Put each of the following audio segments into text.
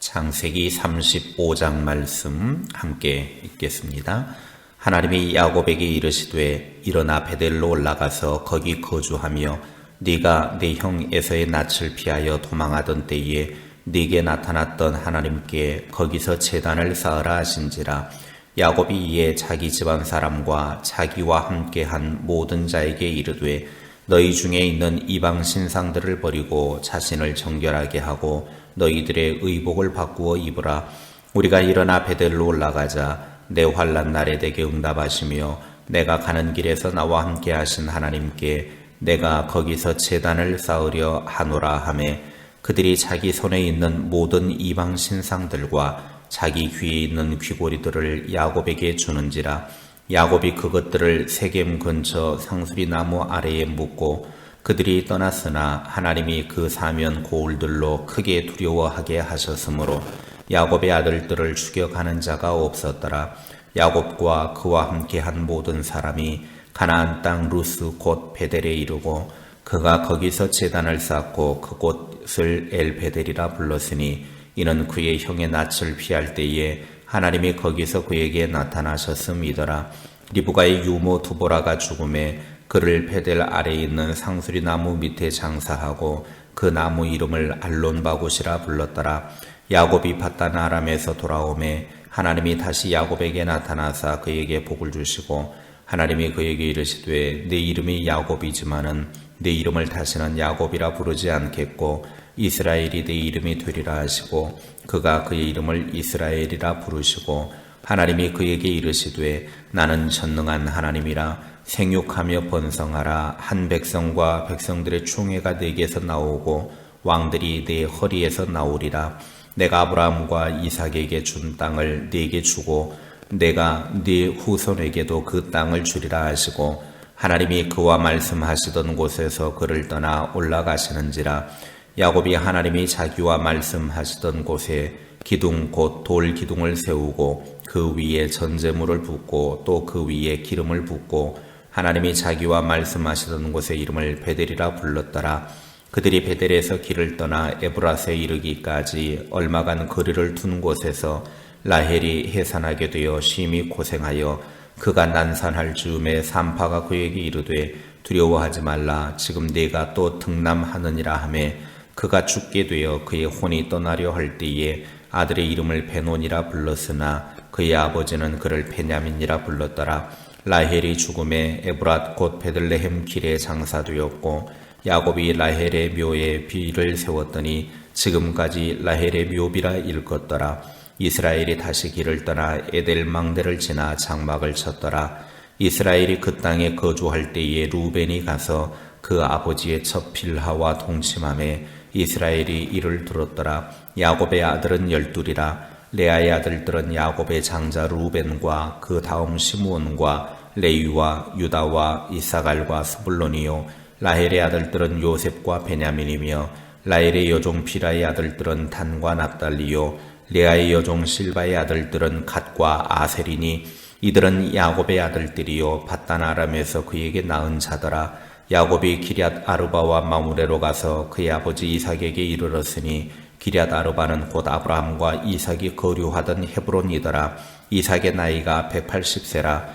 창세기 35장 말씀 함께 읽겠습니다. 하나님이 야곱에게 이르시되 일어나 베델로 올라가서 거기 거주하며 네가 네 형 에서의 낯을 피하여 도망하던 때에 네게 나타났던 하나님께 거기서 제단을 쌓으라 하신지라. 야곱이 이에 자기 집안 사람과 자기와 함께한 모든 자에게 이르되 너희 중에 있는 이방 신상들을 버리고 자신을 정결하게 하고 너희들의 의복을 바꾸어 입으라. 우리가 일어나 베델로 올라가자. 내 환난 날에 내게 응답하시며 내가 가는 길에서 나와 함께 하신 하나님께 내가 거기서 제단을 쌓으려 하노라 하매 그들이 자기 손에 있는 모든 이방 신상들과 자기 귀에 있는 귀고리들을 야곱에게 주는지라. 야곱이 그것들을 세겜 근처 상수리 나무 아래에 묻고 그들이 떠났으나 하나님이 그 사면 고울들로 크게 두려워하게 하셨으므로 야곱의 아들들을 죽여가는 자가 없었더라. 야곱과 그와 함께한 모든 사람이 가나안 땅 루스 곧 베델에 이르고 그가 거기서 제단을 쌓고 그곳을 엘베델이라 불렀으니 이는 그의 형의 낯을 피할 때에 하나님이 거기서 그에게 나타나셨음이더라. 리브가의 유모 두보라가 죽음에 그를 베델 아래에 있는 상수리 나무 밑에 장사하고 그 나무 이름을 알론바굿이라 불렀더라. 야곱이 밧단 아람에서 돌아오매 하나님이 다시 야곱에게 나타나사 그에게 복을 주시고 하나님이 그에게 이르시되 네 이름이 야곱이지만은 네 이름을 다시는 야곱이라 부르지 않겠고 이스라엘이 네 이름이 되리라 하시고 그가 그의 이름을 이스라엘이라 부르시고 하나님이 그에게 이르시되 나는 전능한 하나님이라. 생육하며 번성하라. 한 백성과 백성들의 총회가 네게서 나오고 왕들이 네 허리에서 나오리라. 내가 아브라함과 이삭에게 준 땅을 네게 주고 내가 네 후손에게도 그 땅을 주리라 하시고 하나님이 그와 말씀하시던 곳에서 그를 떠나 올라가시는지라. 야곱이 하나님이 자기와 말씀하시던 곳에 기둥 곧 돌 기둥을 세우고 그 위에 전제물을 붓고 또 그 위에 기름을 붓고 하나님이 자기와 말씀하시던 곳의 이름을 베델이라 불렀더라. 그들이 베델에서 길을 떠나 에브라스에 이르기까지 얼마간 거리를 둔 곳에서 라헬이 해산하게 되어 심히 고생하여 그가 난산할 즈음에 산파가 그에게 이르되 두려워하지 말라. 지금 네가 또 등남하느니라 하매 그가 죽게 되어 그의 혼이 떠나려 할 때에 아들의 이름을 베논이라 불렀으나 그의 아버지는 그를 베냐민이라 불렀더라. 라헬이 죽음에 에브랏 곧 베들레헴 길에 장사되었고 야곱이 라헬의 묘에 비를 세웠더니 지금까지 라헬의 묘비라 일컫더라. 이스라엘이 다시 길을 떠나 에델 망대를 지나 장막을 쳤더라. 이스라엘이 그 땅에 거주할 때에 루벤이 가서 그 아버지의 첫 빌하와 동침하매 이스라엘이 이를 들었더라. 야곱의 아들은 12이라. 레아의 아들들은 야곱의 장자 루벤과 그 다음 시므온과 레위와 유다와 이사갈과 스불론이요 라헬의 아들들은 요셉과 베냐민이며 라헬의 여종 비라의 아들들은 단과 납달리요 레아의 여종 실바의 아들들은 갓과 아셀이니 이들은 야곱의 아들들이요 밧단 아람에서 그에게 낳은 자더라. 야곱이 기럇 아르바와 마므레로 가서 그의 아버지 이삭에게 이르렀으니 기럇 아르바는 곧 아브라함과 이삭이 거류하던 헤브론이더라. 이삭의 나이가 180세라.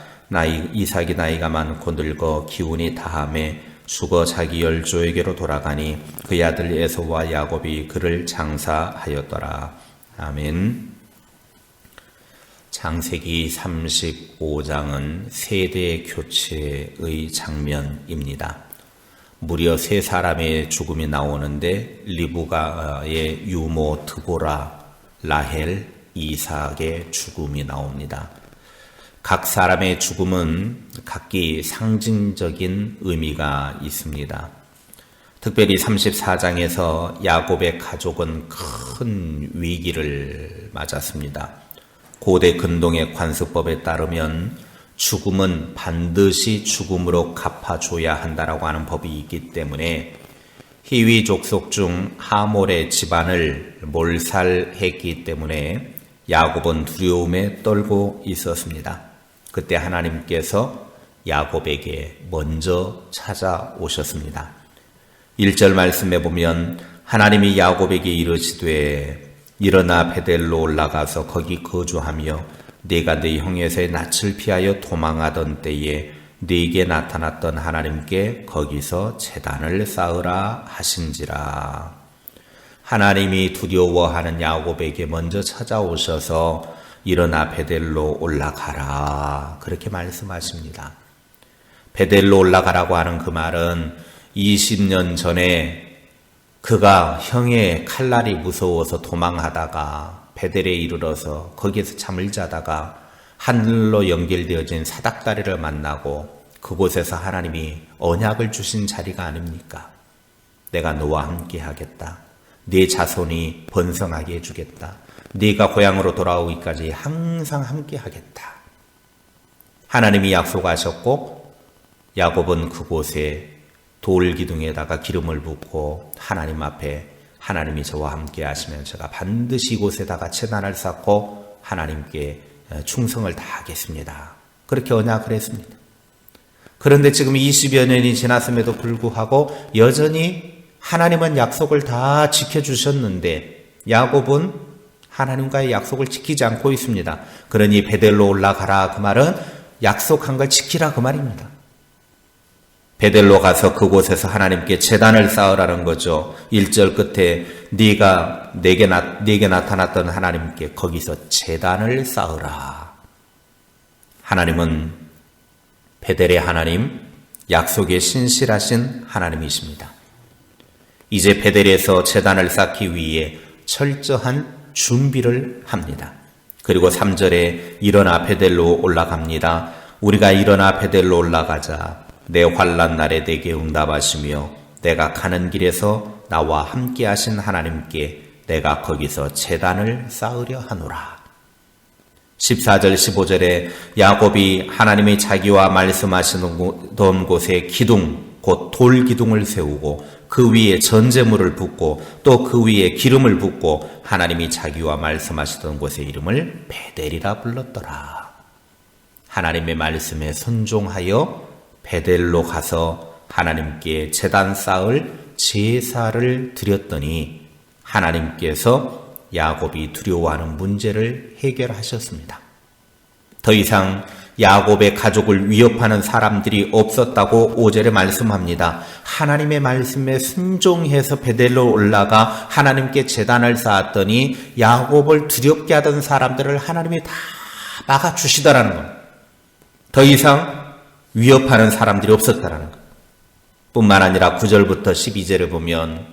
이삭이 나이가 많고 늙어 기운이 다함에 죽어 자기 열조에게로 돌아가니 그의 아들 에서와 야곱이 그를 장사하였더라. 아멘. 창세기 35장은 세대 교체의 장면입니다. 무려 세 사람의 죽음이 나오는데 리브가의 유모 드보라, 라헬, 이삭의 죽음이 나옵니다. 각 사람의 죽음은 각기 상징적인 의미가 있습니다. 특별히 34장에서 야곱의 가족은 큰 위기를 맞았습니다. 고대 근동의 관습법에 따르면 죽음은 반드시 죽음으로 갚아줘야 한다라고 하는 법이 있기 때문에 히위 족속 중 하몰의 집안을 몰살했기 때문에 야곱은 두려움에 떨고 있었습니다. 그때 하나님께서 야곱에게 먼저 찾아오셨습니다. 1절 말씀에 보면 하나님이 야곱에게 이르시되 일어나 베델로 올라가서 거기 거주하며 네가 네 형에서의 낯을 피하여 도망하던 때에 네게 나타났던 하나님께 거기서 제단을 쌓으라 하신지라. 하나님이 두려워하는 야곱에게 먼저 찾아오셔서 일어나 베델로 올라가라 그렇게 말씀하십니다. 베델로 올라가라고 하는 그 말은 20년 전에 그가 형의 칼날이 무서워서 도망하다가 베델에 이르러서 거기에서 잠을 자다가 하늘로 연결되어진 사닥다리를 만나고 그곳에서 하나님이 언약을 주신 자리가 아닙니까? 내가 너와 함께 하겠다. 네 자손이 번성하게 해주겠다. 네가 고향으로 돌아오기까지 항상 함께 하겠다. 하나님이 약속하셨고 야곱은 그곳에 돌 기둥에다가 기름을 붓고 하나님 앞에 하나님이 저와 함께 하시면 제가 반드시 이곳에다가 제단을 쌓고 하나님께 충성을 다하겠습니다. 그렇게 언약을 했습니다. 그런데 지금 20여 년이 지났음에도 불구하고 여전히 하나님은 약속을 다 지켜주셨는데 야곱은 하나님과의 약속을 지키지 않고 있습니다. 그러니 베델로 올라가라 그 말은 약속한 걸 지키라 그 말입니다. 베델로 가서 그곳에서 하나님께 제단을 쌓으라는 거죠. 1절 끝에 네가 내게 나타났던 하나님께 거기서 제단을 쌓으라. 하나님은 베델의 하나님, 약속에 신실하신 하나님이십니다. 이제 베델에서 제단을 쌓기 위해 철저한 준비를 합니다. 그리고 3절에 일어나 베델로 올라갑니다. 우리가 일어나 베델로 올라가자. 내 환난 날에 내게 응답하시며 내가 가는 길에서 나와 함께 하신 하나님께 내가 거기서 제단을 쌓으려 하노라. 14절 15절에 야곱이 하나님이 자기와 말씀하시던 곳에 기둥 곧 돌 기둥을 세우고 그 위에 전제물을 붓고 또 그 위에 기름을 붓고 하나님이 자기와 말씀하시던 곳의 이름을 베델이라 불렀더라. 하나님의 말씀에 순종하여 베델로 가서 하나님께 제단 쌓을 제사를 드렸더니 하나님께서 야곱이 두려워하는 문제를 해결하셨습니다. 더 이상 야곱의 가족을 위협하는 사람들이 없었다고 5절에 말씀합니다. 하나님의 말씀에 순종해서 베델로 올라가 하나님께 제단을 쌓았더니 야곱을 두렵게 하던 사람들을 하나님이 다 막아주시더라는 겁니다. 더 이상 위협하는 사람들이 없었다라는 것. 뿐만 아니라 9절부터 12절을 보면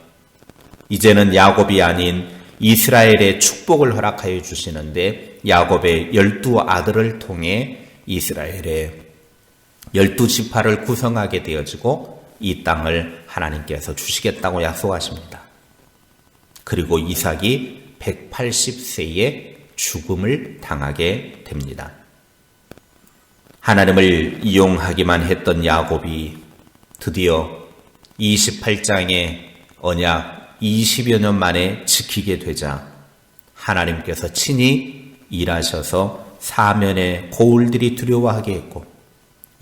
이제는 야곱이 아닌 이스라엘의 축복을 허락하여 주시는데 야곱의 12아들을 통해 이스라엘의 12지파를 구성하게 되어지고 이 땅을 하나님께서 주시겠다고 약속하십니다. 그리고 이삭이 180세에 죽음을 당하게 됩니다. 하나님을 이용하기만 했던 야곱이 드디어 28장의 언약 20여 년 만에 지키게 되자 하나님께서 친히 일하셔서 사면의 고울들이 두려워하게 했고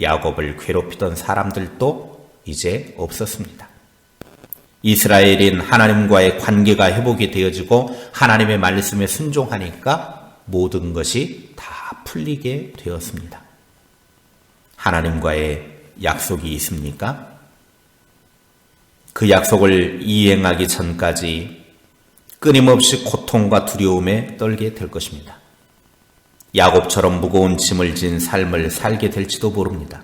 야곱을 괴롭히던 사람들도 이제 없었습니다. 이스라엘인 하나님과의 관계가 회복이 되어지고 하나님의 말씀에 순종하니까 모든 것이 다 풀리게 되었습니다. 하나님과의 약속이 있습니까? 그 약속을 이행하기 전까지 끊임없이 고통과 두려움에 떨게 될 것입니다. 야곱처럼 무거운 짐을 진 삶을 살게 될지도 모릅니다.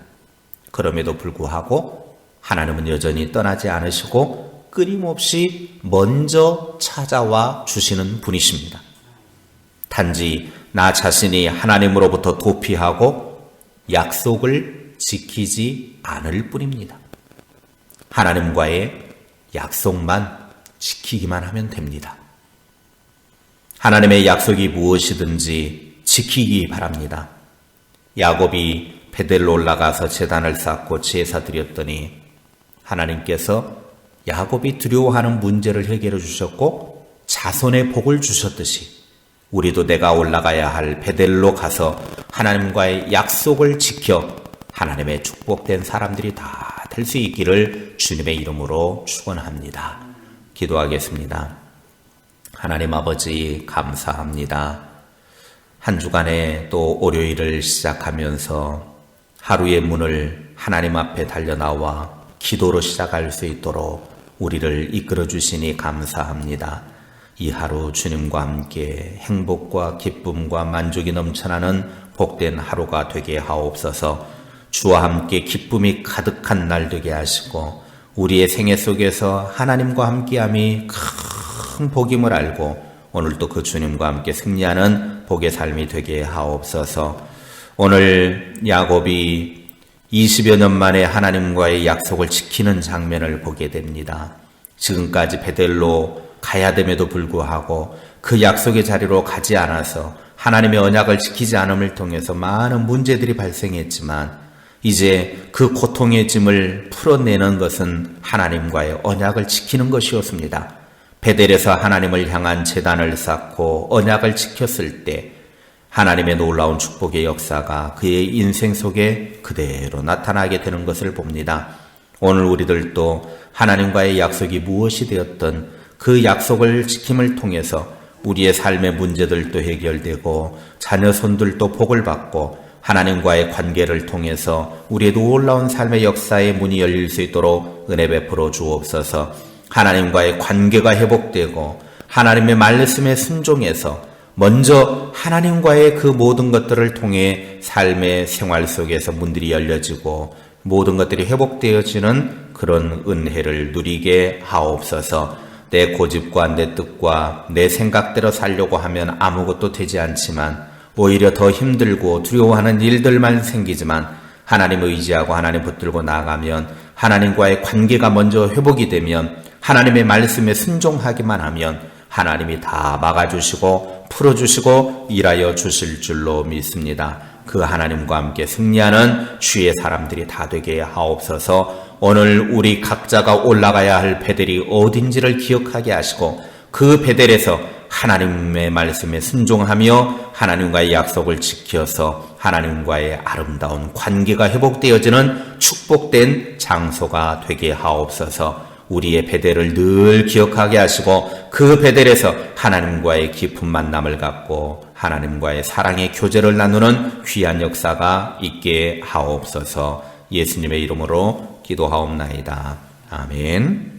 그럼에도 불구하고 하나님은 여전히 떠나지 않으시고 끊임없이 먼저 찾아와 주시는 분이십니다. 단지 나 자신이 하나님으로부터 도피하고 약속을 지키지 않을 뿐입니다. 하나님과의 약속만 지키기만 하면 됩니다. 하나님의 약속이 무엇이든지 지키기 바랍니다. 야곱이 베델로 올라가서 제단을 쌓고 제사 드렸더니 하나님께서 야곱이 두려워하는 문제를 해결해 주셨고 자손의 복을 주셨듯이 우리도 내가 올라가야 할 베델로 가서 하나님과의 약속을 지켜 하나님의 축복된 사람들이 다 될 수 있기를 주님의 이름으로 축원합니다. 기도하겠습니다. 하나님 아버지 감사합니다. 한 주간에 또 월요일을 시작하면서 하루의 문을 하나님 앞에 달려나와 기도로 시작할 수 있도록 우리를 이끌어 주시니 감사합니다. 이 하루 주님과 함께 행복과 기쁨과 만족이 넘쳐나는 복된 하루가 되게 하옵소서. 주와 함께 기쁨이 가득한 날 되게 하시고 우리의 생애 속에서 하나님과 함께함이 큰 복임을 알고 오늘도 그 주님과 함께 승리하는 복의 삶이 되게 하옵소서. 오늘 야곱이 20여 년 만에 하나님과의 약속을 지키는 장면을 보게 됩니다. 지금까지 베델로 가야 됨에도 불구하고 그 약속의 자리로 가지 않아서 하나님의 언약을 지키지 않음을 통해서 많은 문제들이 발생했지만 이제 그 고통의 짐을 풀어내는 것은 하나님과의 언약을 지키는 것이었습니다. 베델에서 하나님을 향한 제단을 쌓고 언약을 지켰을 때 하나님의 놀라운 축복의 역사가 그의 인생 속에 그대로 나타나게 되는 것을 봅니다. 오늘 우리들도 하나님과의 약속이 무엇이 되었든 그 약속을 지킴을 통해서 우리의 삶의 문제들도 해결되고 자녀 손들도 복을 받고 하나님과의 관계를 통해서 우리의 놀라운 삶의 역사의 문이 열릴 수 있도록 은혜 베풀어 주옵소서. 하나님과의 관계가 회복되고 하나님의 말씀에 순종해서 먼저 하나님과의 그 모든 것들을 통해 삶의 생활 속에서 문들이 열려지고 모든 것들이 회복되어지는 그런 은혜를 누리게 하옵소서. 내 고집과 내 뜻과 내 생각대로 살려고 하면 아무것도 되지 않지만 오히려 더 힘들고 두려워하는 일들만 생기지만 하나님을 의지하고 하나님 붙들고 나아가면 하나님과의 관계가 먼저 회복이 되면 하나님의 말씀에 순종하기만 하면 하나님이 다 막아주시고 풀어주시고 일하여 주실 줄로 믿습니다. 그 하나님과 함께 승리하는 주의 사람들이 다 되게 하옵소서. 오늘 우리 각자가 올라가야 할 베델이 어딘지를 기억하게 하시고 그 베델에서 하나님의 말씀에 순종하며 하나님과의 약속을 지켜서 하나님과의 아름다운 관계가 회복되어지는 축복된 장소가 되게 하옵소서. 우리의 베델을 늘 기억하게 하시고 그 베델에서 하나님과의 깊은 만남을 갖고 하나님과의 사랑의 교제를 나누는 귀한 역사가 있게 하옵소서. 예수님의 이름으로 기도하옵나이다. 아멘.